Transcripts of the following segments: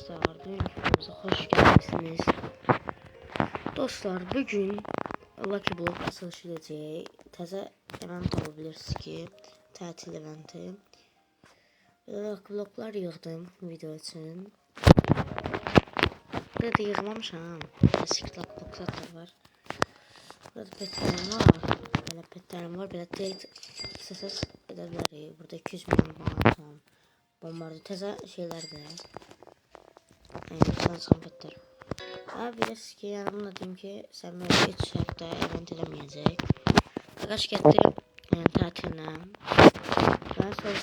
Dostlar, videomuza hoş geldiniz. Dostlar, bugün Lucky Block açılışı edəcək. Təzə event olabilirsiniz ki, tətil eventi. Lucky Blocklar yığdım video için. Burada yığmamışam. Secret Lucky Blocklar var. Burada petlerim var. Belə petlerim var. Belə date istəsəz edə bilərik. Burada 200 milyon var. Bombardı təzə şeylərdir. Sen sohbetler. Abi biraz ki yanımda diyeyim ki sen böyle hiç hatta event edemeyecek. Kaç getirdim tatiline. Ben sonra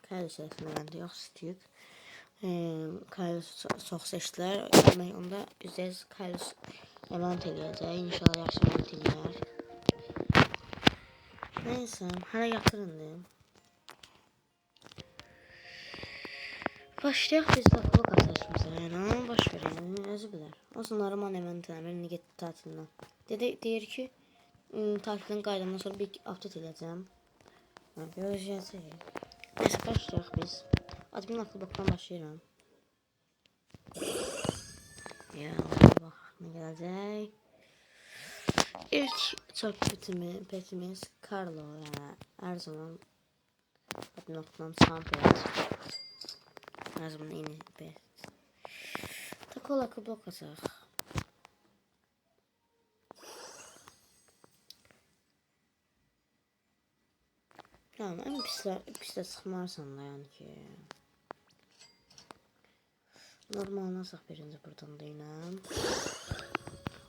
Kaylus eventi yok istiyor. Kaylus çok seçtiler. Yani onda %100 Kaylus event edecek. İnşallah yaxşı event edecek. Neyse hala yatırın diyeyim. Başlayaq biz Lucky Block açılışımıza. Yəni baş verin, özü bilər. O sonra man eventlərin birini getdi tatilindən. Deyir ki, tatilin qayıdandan sonra bir update edəcəm. Görəcəyik. Neyse başlayaq biz. Admin Lucky Block'dan başlayıram. Ya bax nə gələcək. İlk çok petimiz Carlo, yəni hər zaman Admin Luck'dan çıxan pet. Her zaman yeni pet. Tako Lucky Block açaq. Tamam, en pislə çıxmarsan da yani ki. Normal nasıl birinci buradan deyinəm.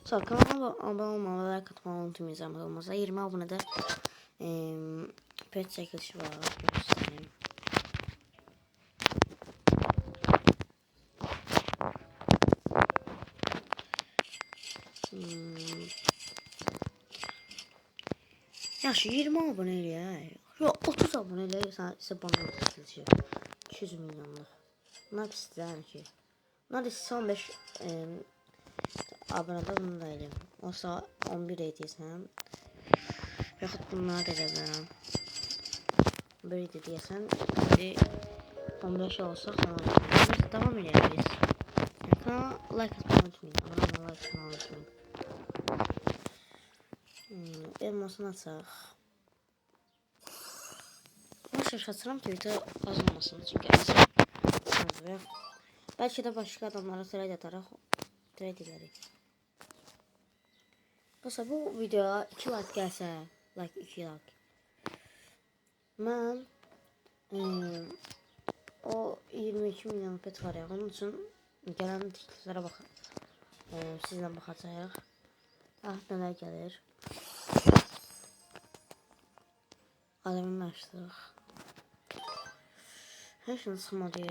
Sonra kanalıma abone olmalı, like atmalı unutmayacağım. Olmazsa 20 abonede pet çekilişi var. Göstereyim. Ya şu 20 aboneyle ya. Yok 30 aboneyle size bana çekilişi. 200 milyonluk. Bunlar pisler ki. Bunlar ise 15 abonede bunu da elim. Olsa 11 ediysen. Yaxud bunları da edebilirim. Böyle de diyesen. Biri 15 olsa tamam. Neyse devam edelim biz. Kanala like atmayı unutmayın. Abone like atmayı unutmayın. Elmasını açaq. Başa açıram ki video az olmasın. Çünkü azdır. Belki de başka adamlara trade ataraq trade edərik. Dostlar bu videoya 2 like gəlsə, like 2 like. Mən o 22 milyon pet var ya, onun için gələn tekliflərə baxın. Sizlə baxacağıq. Ah, nələr gəlir. Adamını açdıq. Her şeyin sıxmadı.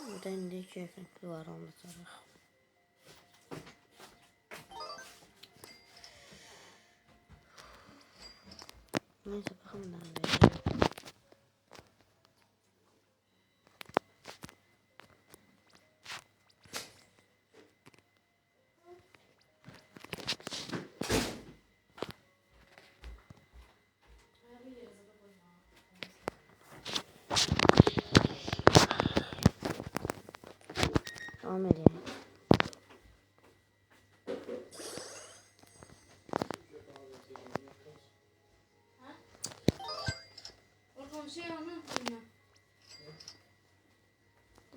Burada indi 2 efektli var, onu da açarıq. Neyse baxım da verəcəm. Devam edelim.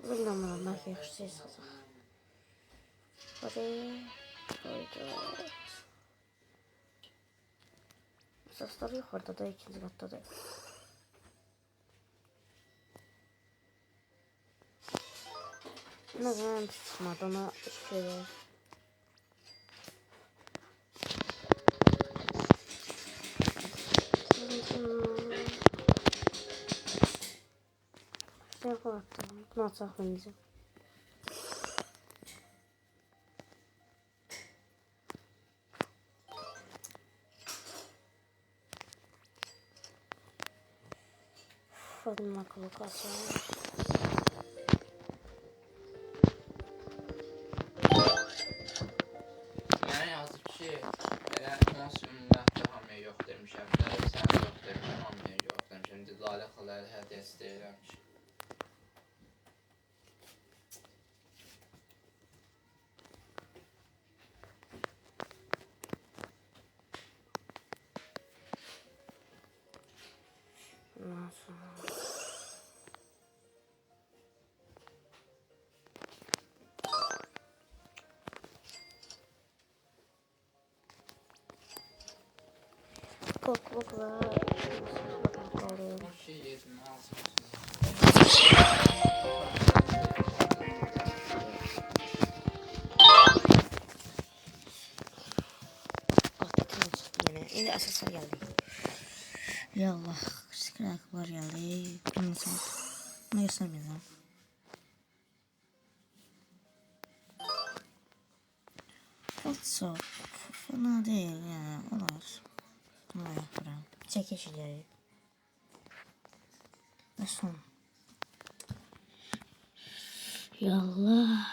Bilmem belki yaxşı yazaq. Hadi. Koyduk. Əsasları yuxarıda da, ikinci qatda da. Ne zaman çıkmadı ona şöyle. Şuraya koyattım. Bunu açaq bence. Fırın akıllı açaq. Maksimumda hamıya yox demişəm. Sən yox demişəm, hamıya yox demişəm. Lalə xalayla hədiyyə istəyirəm ki. Çubuk ve bakmak alıyorum. O şey yedim alsın. Yine. Şimdi asaslar geldi. Ya Allah. Scrap var geldi. Bunu göstermeyeceğim. Çok fena değil yani. Olur. Bunu yaparım. Çekiş ileri. Ve son. Ya Allah.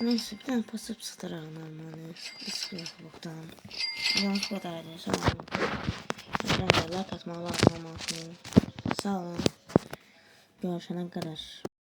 Neyse bir tane pasıp satarım normalde. İsmi boktan. Ama bu kadar da sonra. Ben de like atmayı, like olmayı. Sağ olun. Görüşene kadar.